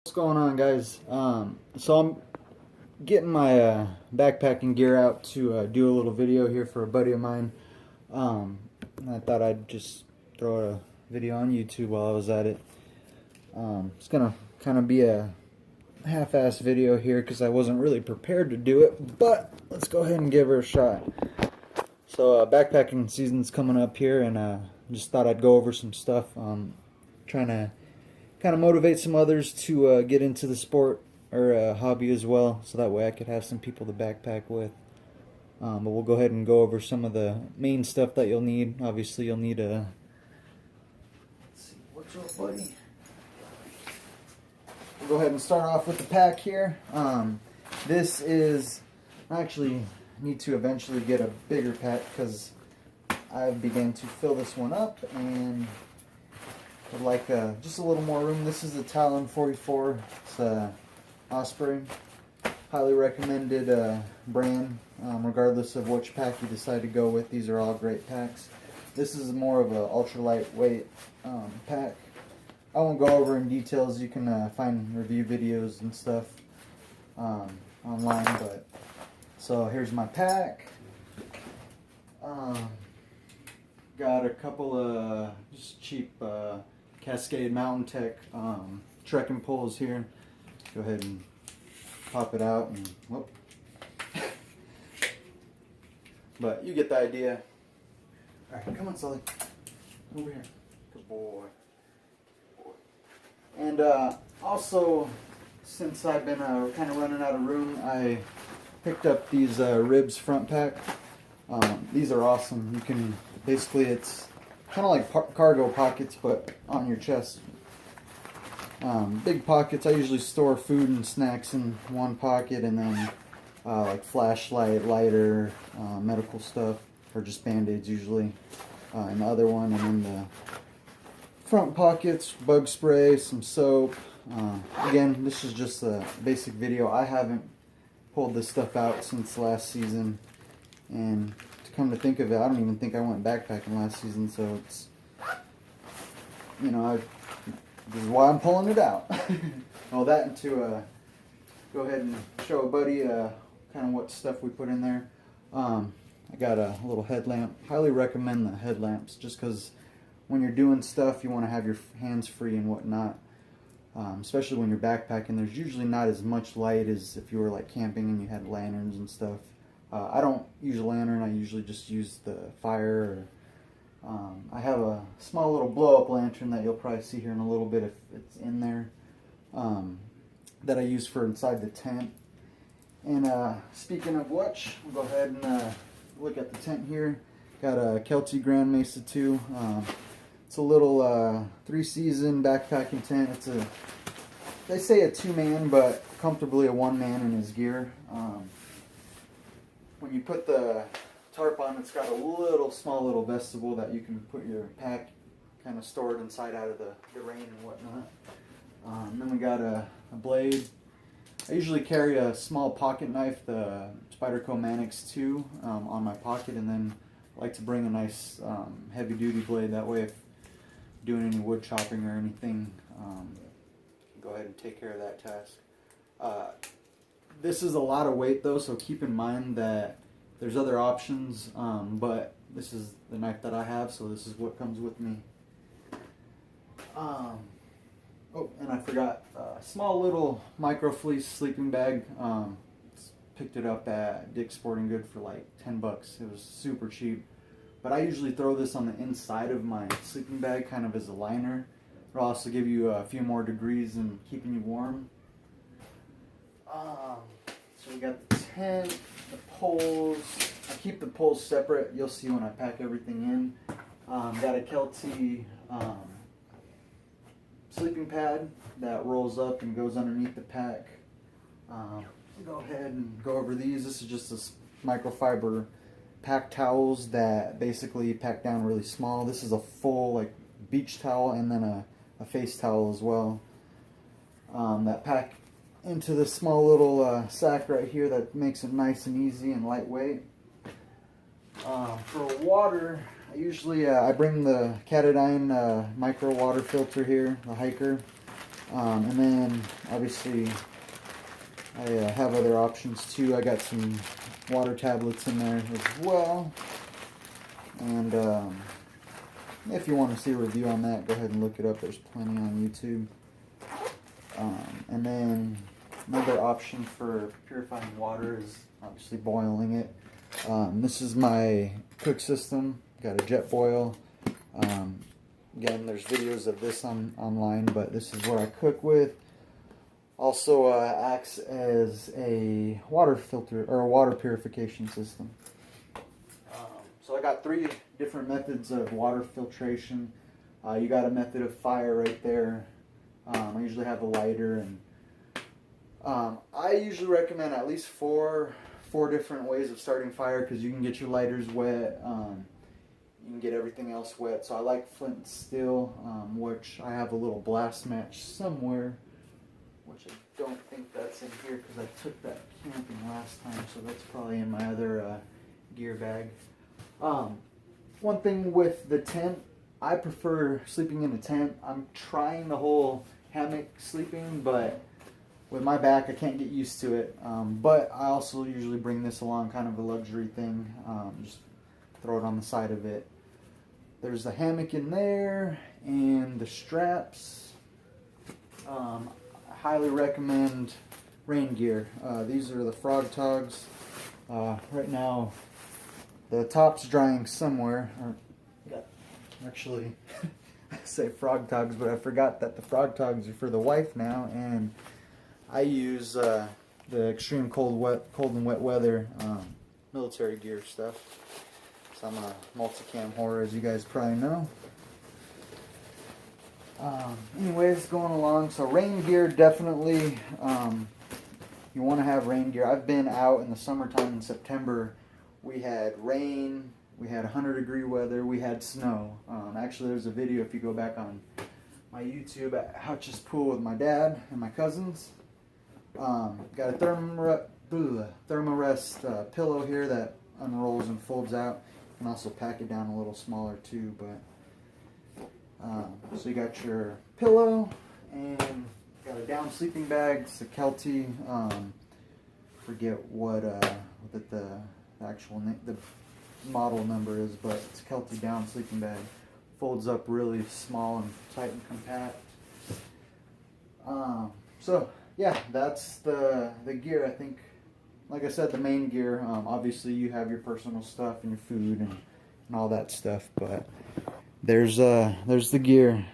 What's going on, guys? So I'm getting my backpacking gear out to do a little video here for a buddy of mine. And I thought I'd just throw a video on YouTube while I was at it. It's gonna kind of be a half-ass video here because I wasn't really prepared to do it, but let's go ahead and give her a shot. So backpacking season's coming up here, and just thought I'd go over some stuff. Trying to kind of motivate some others to get into the sport or hobby as well, so that way I could have some people to backpack with. But we'll go ahead and go over some of the main stuff that you'll need. Obviously, you'll need a... Let's see, what's up, buddy? We'll go ahead and start off with the pack here. This is... I actually need to eventually get a bigger pack because I began to fill this one up and would like just a little more room. This is the Talon 44. It's Osprey. Highly recommended brand, regardless of which pack you decide to go with. These are all great packs. This is more of an ultra lightweight pack. I won't go over in details. You can find review videos and stuff online. But so here's my pack. Got a couple of just cheap Cascade Mountain Tech trekking poles here. Go ahead and pop it out and whoop. But you get the idea. Alright, come on, Sully. Over here. Good boy. And also, since I've been kind of running out of room, I picked up these Ribs front pack. These are awesome. You can basically, it's kind of like cargo pockets, but on your chest. Big pockets. I usually store food and snacks in one pocket, and then like flashlight, lighter, medical stuff, or just band-aids usually in the other one. And then the front pockets, bug spray, some soap. Again, this is just a basic video. I haven't pulled this stuff out since last season, and to come to think of it, I don't even think I went backpacking last season, so it's, you know, this is why I'm pulling it out. All that, and to go ahead and show a buddy kind of what stuff we put in there. I got a little headlamp. Highly recommend the headlamps, just because when you're doing stuff, you want to have your hands free and whatnot. Especially when you're backpacking, there's usually not as much light as if you were like camping and you had lanterns and stuff. I don't use a lantern. I usually just use the fire. Or, I have a small little blow-up lantern that you'll probably see here in a little bit if it's in there, that I use for inside the tent. And speaking of which, we'll go ahead and look at the tent here. Got a Kelty Grand Mesa 2. It's a little 3-season backpacking tent. It's a, they say a 2-man, but comfortably a 1-man in his gear. When you put the tarp on, it's got a small little vestibule that you can put your pack kind of stored inside out of the rain and whatnot. Then we got a blade. I usually carry a small pocket knife, the Spyderco Manix 2, on my pocket, and then I like to bring a nice heavy duty blade. That way if doing any wood chopping or anything, go ahead and take care of that task. This is a lot of weight though, so keep in mind that there's other options, but this is the knife that I have, so this is what comes with me. Oh, and I forgot, a small little micro fleece sleeping bag. Picked it up at Dick's Sporting Goods for like 10 bucks. It was super cheap. But I usually throw this on the inside of my sleeping bag, kind of as a liner. It'll also give you a few more degrees in keeping you warm. So we got the tent, the poles. I keep the poles separate. You'll see when I pack everything in. Got a Kelty sleeping pad that rolls up and goes underneath the pack. Go ahead and go over these. This is just a microfiber pack towels that basically pack down really small. This is a full like beach towel and then a face towel as well. That pack into this small little sack right here that makes it nice and easy and lightweight. For water, I usually I bring the Katadyn micro water filter here, the Hiker. And then obviously I have other options too. I got some water tablets in there as well. And if you want to see a review on that, go ahead and look it up. There's plenty on YouTube. And then another option for purifying water is obviously boiling it. This is my cook system. Got a jet boil. Again, there's videos of this online, but this is what I cook with. Also acts as a water filter or a water purification system. So I got 3 different methods of water filtration. You got a method of fire right there. I usually have a lighter, and I usually recommend at least four different ways of starting fire, because you can get your lighters wet. You can get everything else wet. So I like flint and steel, which I have a little blast match somewhere, which I don't think that's in here because I took that camping last time, so that's probably in my other gear bag. One thing with the tent, I prefer sleeping in a tent. I'm trying the whole hammock sleeping, but with my back I can't get used to it. But I also usually bring this along, kind of a luxury thing. Just throw it on the side of it. There's the hammock in there and the straps. I highly recommend rain gear. These are the Frog Togs. Right now the top's drying somewhere. Actually, I say Frog Togs, but I forgot that the Frog Togs are for the wife now, and I use the extreme cold and wet weather military gear stuff. So I'm a multicam whore, as you guys probably know. Anyways, going along. So rain gear, definitely. You want to have rain gear. I've been out in the summertime in September. We had rain. We had 100-degree weather. We had snow. Actually, there's a video if you go back on my YouTube at Hutch's Pool with my dad and my cousins. Got a Thermarest pillow here that unrolls and folds out. You can also pack it down a little smaller too. But so you got your pillow and got a down sleeping bag. It's a Kelty. Forget what the actual name, the model number is, but it's a Kelty down sleeping bag. Folds up really small and tight and compact. So yeah, that's the gear. I think, like I said, the main gear. Obviously you have your personal stuff and your food and all that stuff, but there's the gear.